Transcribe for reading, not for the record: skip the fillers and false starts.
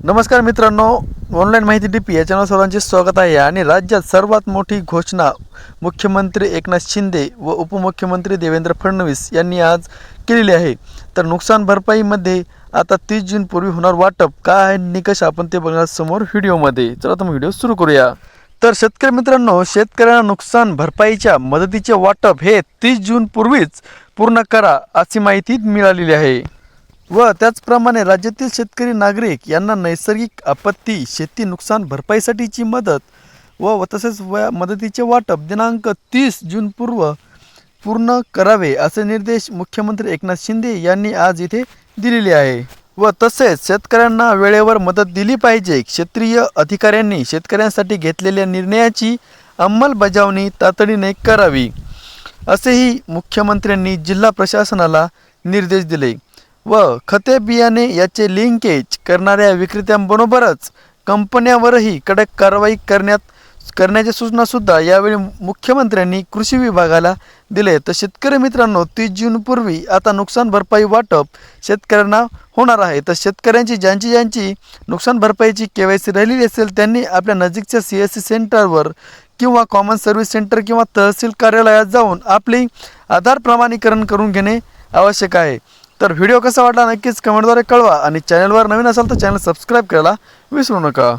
नमस्कार मित्रांनो, ऑनलाईन माहिती DP या चॅनल सर्वांचे स्वागत आहे। आणि राज्यात सर्वात मोठी घोषणा मुख्यमंत्री एकनाथ शिंदे व उपमुख्यमंत्री देवेंद्र फडणवीस यांनी आज केलेली आहे। तर नुकसान भरपाईमध्ये आता 30 जून पूर्वी होणार वाटप, काय आहे निकष आपण ते बघणार समोर व्हिडिओमध्ये। चला तर व्हिडिओ सुरू करूया। तर शेतकरी मित्रांनो, शेतकऱ्यांना नुकसान भरपाईच्या मदतीचे वाटप हे 30 जून पूर्वीच पूर्ण करा अशी माहिती मिळालेली आहे। व त्याचप्रमाणे राज्यातील शेतकरी नागरिक यांना नैसर्गिक आपत्ती, शेती नुकसान भरपाईसाठीची मदत व तसेच मदतीचे वाटप दिनांक 30 जून पूर्ण करावे असे निर्देश मुख्यमंत्री एकनाथ शिंदे यांनी आज इथे दिलेले आहे। व तसेच शेतकऱ्यांना वेळेवर मदत दिली पाहिजे। क्षेत्रीय अधिकाऱ्यांनी शेतकऱ्यांसाठी घेतलेल्या निर्णयाची अंमलबजावणी तातडीने करावी असेही मुख्यमंत्र्यांनी जिल्हा प्रशासनाला निर्देश दिले। व खते बियाणे याचे लिंकेज करणाऱ्या विक्रेत्यांबरोबरच कंपन्यांवरही कडक कारवाई करण्याच्या सूचनासुद्धा यावेळी मुख्यमंत्र्यांनी कृषी विभागाला दिले। तर शेतकरी मित्रांनो, 30 जून पूर्वी आता नुकसान भरपाई वाटप शेतकऱ्यांना होणार आहे। तर शेतकऱ्यांची ज्यांची नुकसान भरपाईची KYC राहिलेली असेल त्यांनी आपल्या नजीकच्या CSC सेंटरवर किंवा कॉमन सर्व्हिस सेंटर किंवा तहसील कार्यालयात जाऊन आपले आधार प्रमाणीकरण करून घेणे आवश्यक आहे। तर व्हिडिओ कसा वाटला नक्कीच कमेंटद्वारे कळवा आणि चॅनलवर नवीन असाल तर चॅनल सबस्क्राईब करायला विसरू नका।